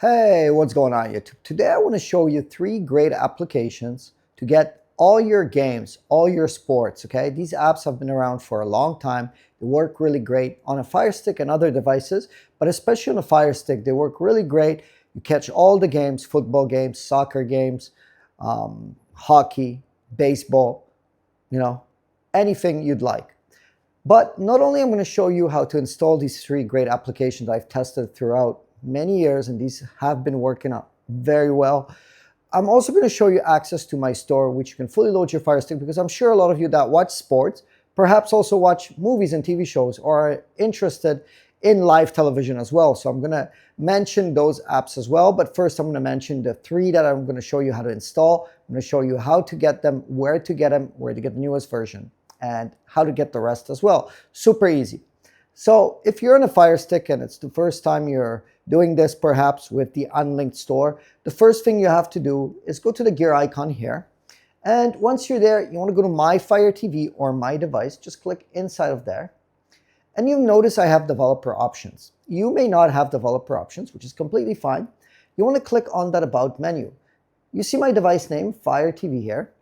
Hey, what's going on YouTube? Today I want to show you 3 great applications to get all your games, all your sports, okay? These apps have been around for a long time. They work really great on a Fire Stick and other devices, but especially on a Fire Stick, they work really great. You catch all the games, football games, soccer games, hockey, baseball, anything you'd like. But not only I'm going to show you how to install these 3 great applications I've tested throughout many years, and these have been working out very well. I'm also going to show you access to my store, which you can fully load your Fire Stick, because I'm sure a lot of you that watch sports, perhaps also watch movies and TV shows, or are interested in live television as well. So I'm going to mention those apps as well. But first, I'm going to mention the 3 that I'm going to show you how to install. I'm going to show you how to get them, where to get the newest version, and how to get the rest as well. Super easy. So if you're on a Fire Stick and it's the first time you're doing this perhaps with the unlinked store, the first thing you have to do is go to the gear icon here. And once you're there, you want to go to My Fire TV or My Device. Just click inside of there. And you'll notice I have developer options. You may not have developer options, which is completely fine. You want to click on that About menu. You see my device name, Fire TV here.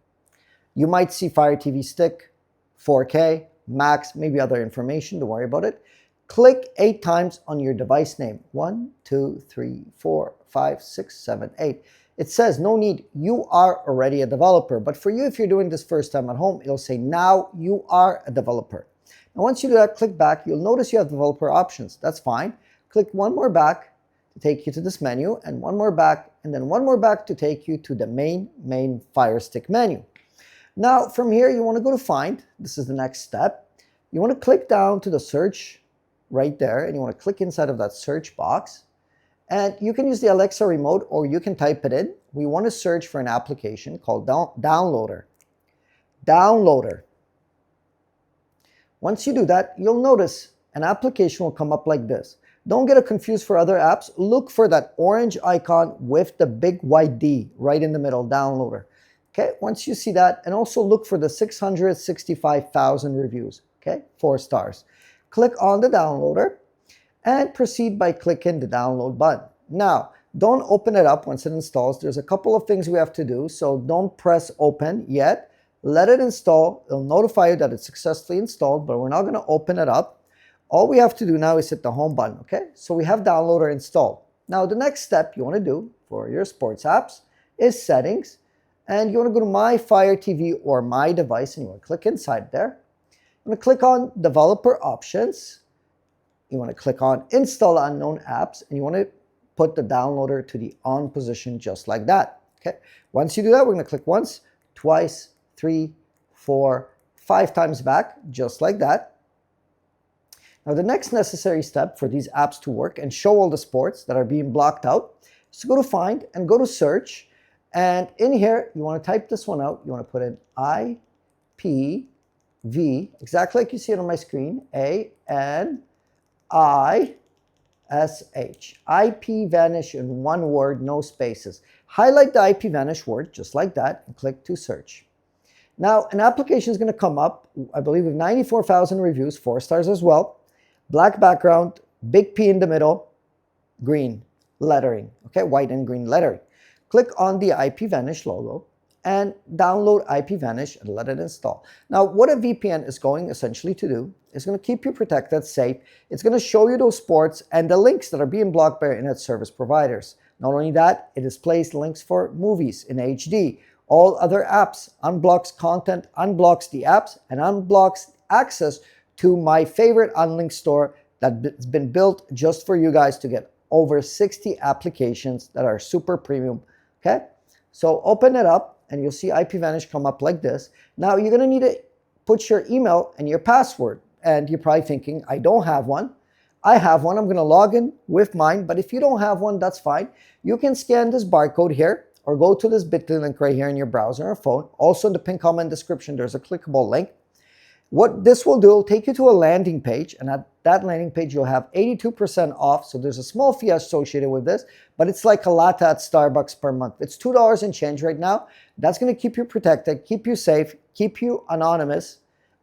You might see Fire TV Stick, 4K, Max, maybe other information, don't worry about it. Click 8 times on your device name. 1, 2, 3, 4, 5, 6, 7, 8. It says no need, you are already a developer. But for you, if you're doing this first time at home, it'll say now you are a developer. And once you do that, click back. You'll notice you have developer options. That's fine. Click one more back to take you to this menu, and one more back, and then one more back to take you to the main Fire Stick menu. Now, from here, you want to go to Find. This is the next step. You want to click down to the search right there, and you want to click inside of that search box. And you can use the Alexa remote, or you can type it in. We want to search for an application called Downloader. Downloader. Once you do that, you'll notice an application will come up like this. Don't get it confused for other apps. Look for that orange icon with the big white D right in the middle, Downloader. Okay, once you see that, and also look for the 665,000 reviews, okay, 4 stars. Click on the downloader and proceed by clicking the download button. Now, don't open it up once it installs. There's a couple of things we have to do, so don't press open yet. Let it install. It'll notify you that it's successfully installed, but we're not going to open it up. All we have to do now is hit the home button, okay? So we have downloader installed. Now, the next step you want to do for your sports apps is settings. And you want to go to My Fire TV or My Device, and you want to click inside there. You want to click on Developer Options. You want to click on Install Unknown Apps, and you want to put the downloader to the on position just like that. Okay. Once you do that, we're going to click once, twice, 3, 4, 5 times back, just like that. Now, the next necessary step for these apps to work and show all the sports that are being blocked out is to go to Find and go to Search. And in here, you want to type this one out. You want to put in IPV, exactly like you see it on my screen, ANISH. IP Vanish in one word, no spaces. Highlight the IP Vanish word, just like that, and click to search. Now, an application is going to come up, I believe, with 94,000 reviews, 4 stars as well. Black background, big P in the middle, green lettering, okay, white and green lettering. Click on the IP Vanish logo and download IP Vanish and let it install. Now, what a VPN is going essentially to do is going to keep you protected, safe. It's going to show you those sports and the links that are being blocked by internet service providers. Not only that, it displays links for movies in HD, all other apps, unblocks content, unblocks the apps, and unblocks access to my favorite unlinked store that's been built just for you guys to get over 60 applications that are super premium. Okay, so open it up and you'll see IP Vanish come up like this. Now you're going to need to put your email and your password. And you're probably thinking, I don't have one. I have one. I'm going to log in with mine. But if you don't have one, that's fine. You can scan this barcode here or go to this bit.ly link right here in your browser or phone. Also in the pinned comment description, there's a clickable link. What this will do, it'll take you to a landing page, and at that landing page, you'll have 82% off. So there's a small fee associated with this, but it's like a latte at Starbucks per month. It's $2 and change right now. That's going to keep you protected, keep you safe, keep you anonymous,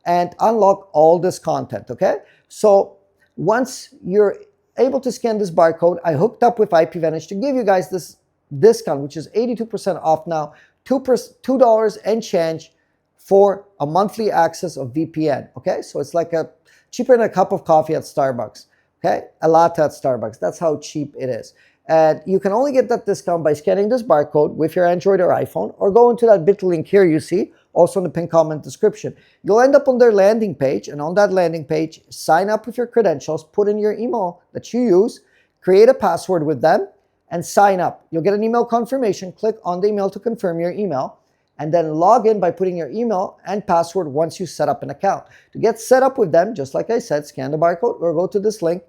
and unlock all this content, okay? So once you're able to scan this barcode. I hooked up with IPVanish to give you guys this discount, which is 82% off now, $2 and change for a monthly access of VPN. Okay, so it's like a cheaper than a cup of coffee at Starbucks. Okay, a latte at Starbucks. That's how cheap it is. And you can only get that discount by scanning this barcode with your Android or iPhone, or go into that bit.ly link here you see, also in the pinned comment description. You'll end up on their landing page, and on that landing page, sign up with your credentials, put in your email that you use, create a password with them, and sign up. You'll get an email confirmation. Click on the email to confirm your email, and then log in by putting your email and password once you set up an account. To get set up with them, just like I said, scan the barcode or go to this link.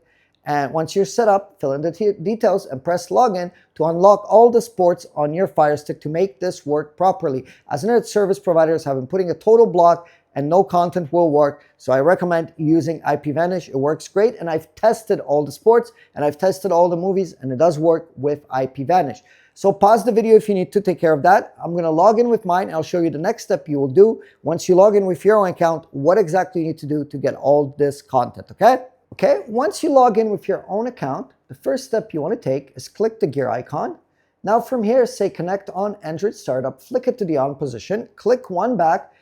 And once you're set up, fill in the details and press login to unlock all the sports on your Fire Stick to make this work properly. As internet service providers have been putting a total block and no content will work. So I recommend using IPVanish. It works great. And I've tested all the sports and I've tested all the movies, and it does work with IPVanish. So pause the video if you need to take care of that. I'm going to log in with mine. I'll show you the next step you will do once you log in with your own account, what exactly you need to do to get all this content, okay? Okay, once you log in with your own account, the first step you want to take is click the gear icon. Now from here, say connect on Android Startup, flick it to the on position, click one back,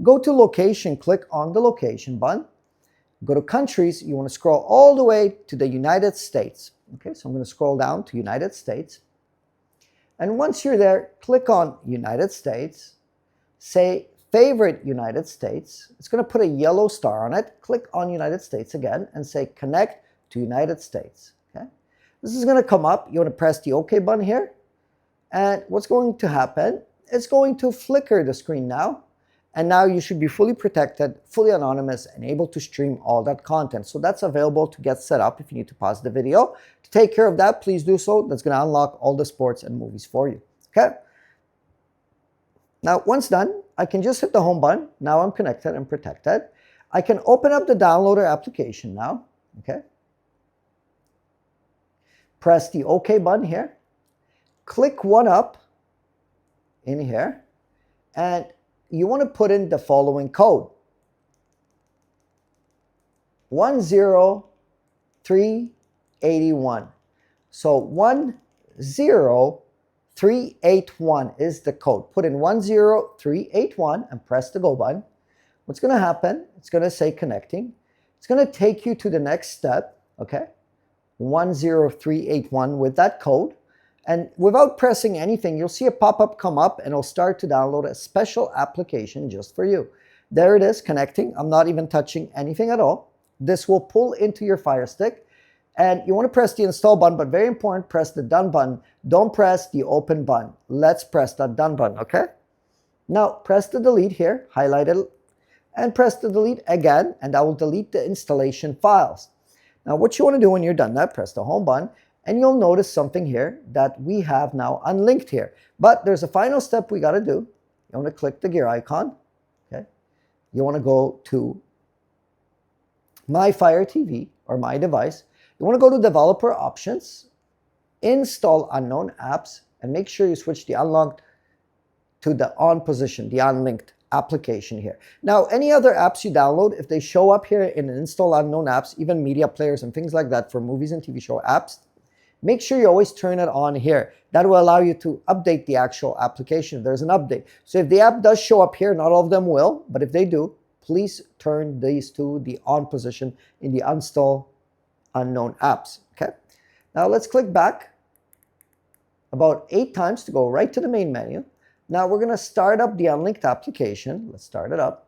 go to location, click on the location button, go to countries, you want to scroll all the way to the United States. Okay, so I'm going to scroll down to United States. And once you're there, click on United States, say favorite United States. It's going to put a yellow star on it. Click on United States again and say connect to United States. Okay, this is going to come up. You want to press the OK button here. And what's going to happen? It's going to flicker the screen now. And now you should be fully protected, fully anonymous, and able to stream all that content. So that's available to get set up if you need to pause the video. To take care of that, please do so. That's going to unlock all the sports and movies for you. Okay. Now, once done, I can just hit the home button. Now I'm connected and protected. I can open up the downloader application now. Okay. Press the OK button here. Click one up in here. And you want to put in the following code. 10381. So 10381 is the code. Put in 10381 and press the go button. What's going to happen? It's going to say connecting. It's going to take you to the next step. Okay. 10381 with that code. And without pressing anything, you'll see a pop-up come up and it'll start to download a special application just for you. There it is, connecting. I'm not even touching anything at all. This will pull into your Fire Stick. And you want to press the install button, but very important, press the done button. Don't press the open button. Let's press that done button, okay? Now, press the delete here, highlight it, and press the delete again, and that will delete the installation files. Now, what you want to do when you're done that, press the home button, and you'll notice something here that we have now unlinked here. But there's a final step we got to do. You want to click the gear icon. Okay. You want to go to My Fire TV or My Device. You want to go to Developer Options, Install Unknown Apps, and make sure you switch the unlocked to the on position, the unlinked application here. Now, any other apps you download, if they show up here in Install Unknown Apps, even media players and things like that for movies and TV show apps, make sure you always turn it on here. That will allow you to update the actual application. There's an update. So if the app does show up here, not all of them will, but if they do, please turn these to the on position in the Install Unknown Apps. Okay. Now let's click back about 8 times to go right to the main menu. Now we're going to start up the unlinked application. Let's start it up.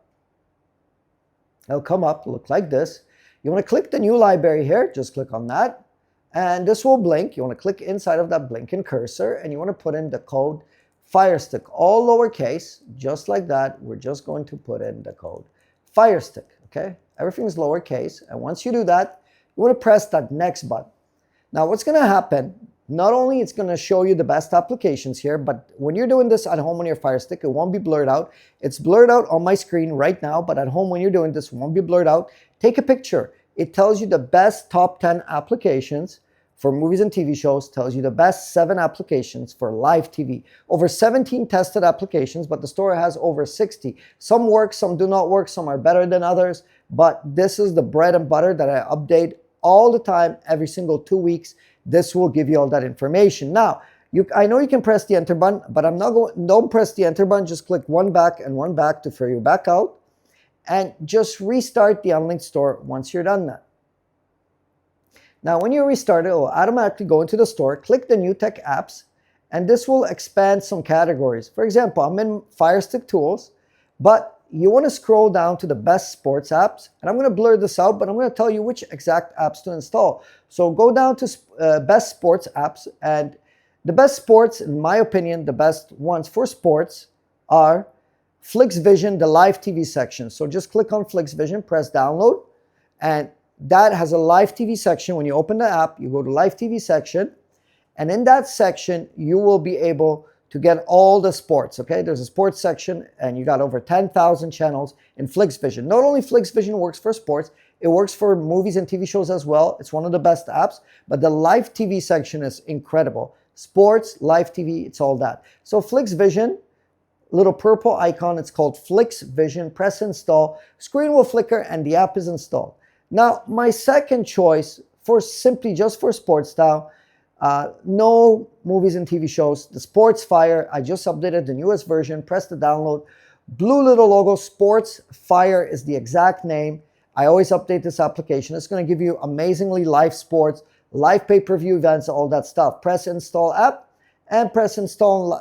It'll come up, look like this. You want to click the new library here. Just click on that. And this will blink. You want to click inside of that blinking cursor and you want to put in the code Firestick, all lowercase, just like that. We're just going to put in the code Firestick, okay? Everything's lowercase. And once you do that, you want to press that next button. Now, what's going to happen, not only it's going to show you the best applications here, but when you're doing this at home on your Fire Stick, it won't be blurred out. It's blurred out on my screen right now, but at home when you're doing this, it won't be blurred out. Take a picture. It tells you the best top 10 applications for movies and TV shows, tells you the best 7 applications for live TV. Over 17 tested applications, but the store has over 60. Some work, some do not work, some are better than others, but this is the bread and butter that I update all the time, every single 2 weeks. This will give you all that information. Now, I know you can press the enter button, but I'm not going. Don't press the enter button. Just click one back and one back to throw you back out, and just restart the unlinked store once you're done that. Now, when you restart it, will automatically go into the store. Click the new tech apps, and this will expand some categories. For example, I'm in Firestick Tools, but you want to scroll down to the best sports apps, and I'm going to blur this out, but I'm going to tell you which exact apps to install. So go down to best sports apps, and the best sports, in my opinion, the best ones for sports are FlixVision, the live TV section. So just click on FlixVision, press download, and that has a live TV section. When you open the app, you go to live TV section, and in that section, you will be able to get all the sports, okay? There's a sports section, and you got over 10,000 channels in FlixVision. Not only FlixVision works for sports, it works for movies and TV shows as well. It's one of the best apps, but the live TV section is incredible. Sports, live TV, it's all that. So FlixVision, little purple icon, it's called FlixVision. Press install, screen will flicker, and the app is installed. Now, my second choice for simply just for sports style, no movies and TV shows, the Sports Fire. I just updated the newest version. Press the download. Blue little logo, Sports Fire is the exact name. I always update this application. It's going to give you amazingly live sports, live pay-per-view events, all that stuff. Press install app and press install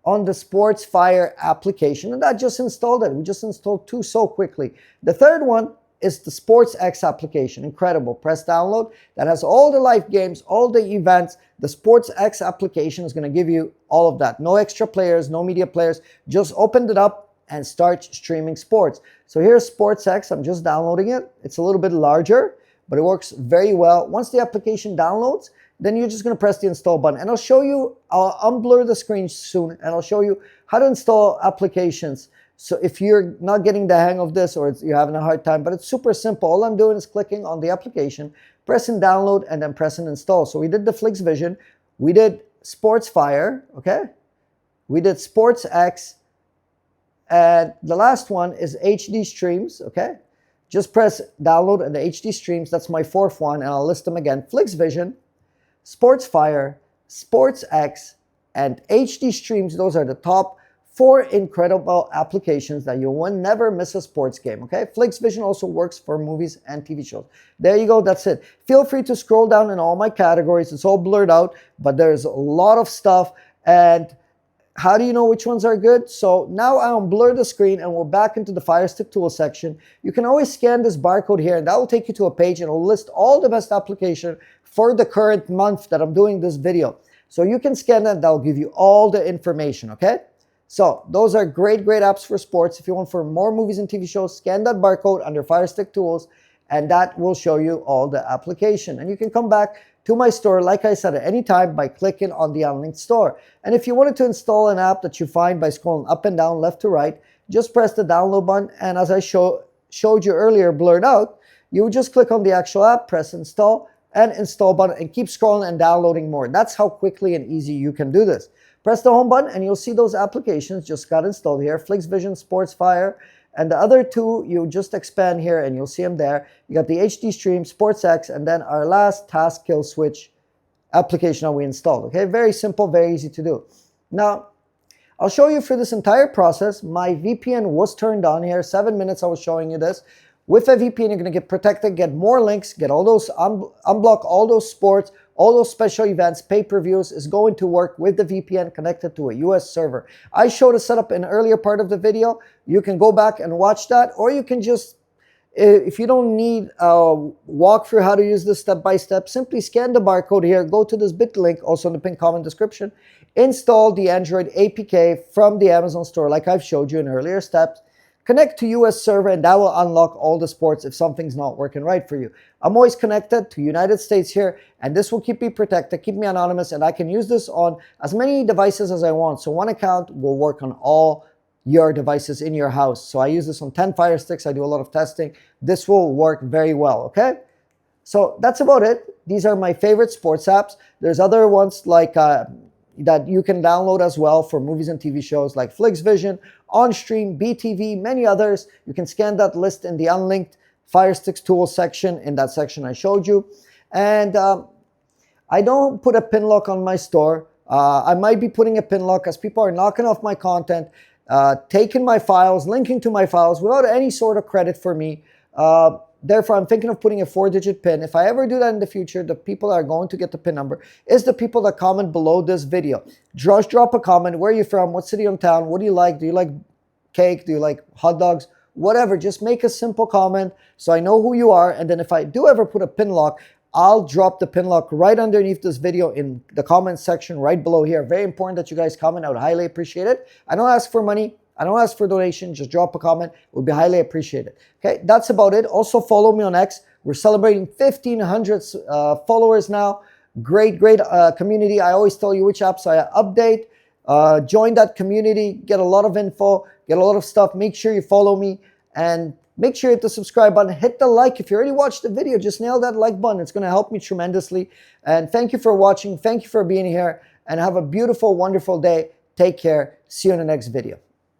on the Sports Fire application. And that just installed it. We just installed two so quickly. The third one is the Sports X application. Incredible. Press download. That has all the live games, all the events. The Sports X application is going to give you all of that. No extra players, no media players. Just open it up and start streaming sports. So here's Sports X. I'm just downloading it. It's a little bit larger, but it works very well. Once the application downloads, then you're just going to press the install button. And I'll show you, I'll unblur the screen soon, and I'll show you how to install applications. So if you're not getting the hang of this or you're having a hard time, but it's super simple. All I'm doing is clicking on the application, pressing download, and then pressing install. So we did the FlixVision, we did Sports Fire, okay? We did Sports X, and the last one is HD Streams, okay? Just press download and the HD Streams. That's my fourth one, and I'll list them again. FlixVision, Sports Fire, Sports X, and HD Streams. Those are the top 4 incredible applications that you will never miss a sports game, okay? FlixVision also works for movies and TV shows. There you go, that's it. Feel free to scroll down in all my categories. It's all blurred out, but there's a lot of stuff. And how do you know which ones are good? So now I'll blur the screen and we're back into the Firestick Tools section. You can always scan this barcode here, and that will take you to a page, and it'll list all the best application for the current month that I'm doing this video. So you can scan that, that'll give you all the information, okay? So those are great apps for sports. If you want for more movies and TV shows, scan that barcode under Firestick Tools, and that will show you all the application. And you can come back to my store, like I said, at any time by clicking on the unlinked store. And if you wanted to install an app that you find by scrolling up and down, left to right, just press the download button. And as I showed you earlier, blurred out, you would just click on the actual app, press install, and install button, and keep scrolling and downloading more. That's how quickly and easy you can do this. Press the home button and you'll see those applications just got installed here. FlixVision, Sports Fire, and the other two, you just expand here and you'll see them there. You got the HD Stream, Sports X, and then our last Task Kill Switch application that we installed. Okay, very simple, very easy to do. Now, I'll show you for this entire process. My VPN was turned on here. 7 minutes I was showing you this. With a VPN, you're going to get protected, get more links, get all those, unblock all those sports, all those special events, pay-per-views is going to work with the VPN connected to a US server. I showed a setup in an earlier part of the video. You can go back and watch that, or you can just, if you don't need a walkthrough how to use this step by step, simply scan the barcode here, go to this bit link, also in the pinned comment description, install the Android APK from the Amazon store like I've showed you in earlier steps, connect to US server, and that will unlock all the sports if something's not working right for you. I'm always connected to United States here, and this will keep me protected, keep me anonymous, and I can use this on as many devices as I want. So one account will work on all your devices in your house. So I use this on 10 Fire Sticks. I do a lot of testing. This will work very well, okay? So that's about it. These are my favorite sports apps. There's other ones like that you can download as well for movies and TV shows like FlixVision, OnStream, BTV, many others. You can scan that list in the unlinked Firesticks tools section, in that section I showed you. And I don't put a pin lock on my store. I might be putting a pin lock as people are knocking off my content, taking my files, linking to my files without any sort of credit for me. Therefore, I'm thinking of putting a 4-digit pin. If I ever do that in the future, the people that are going to get the pin number is the people that comment below this video. Just drop a comment. Where are you from? What city or town? What do you like? Do you like cake? Do you like hot dogs? Whatever. Just make a simple comment so I know who you are. And then if I do ever put a pin lock, I'll drop the pin lock right underneath this video in the comment section right below here. Very important that you guys comment. I would highly appreciate it. I don't ask for money. I don't ask for donation. Just drop a comment. It would be highly appreciated. Okay, that's about it. Also follow me on X. We're celebrating 1,500 followers now. Great community. I always tell you which apps I update. Join that community. Get a lot of info. Get a lot of stuff. Make sure you follow me. And make sure you hit the subscribe button. Hit the like. If you already watched the video, just nail that like button. It's going to help me tremendously. And thank you for watching. Thank you for being here. And have a beautiful, wonderful day. Take care. See you in the next video.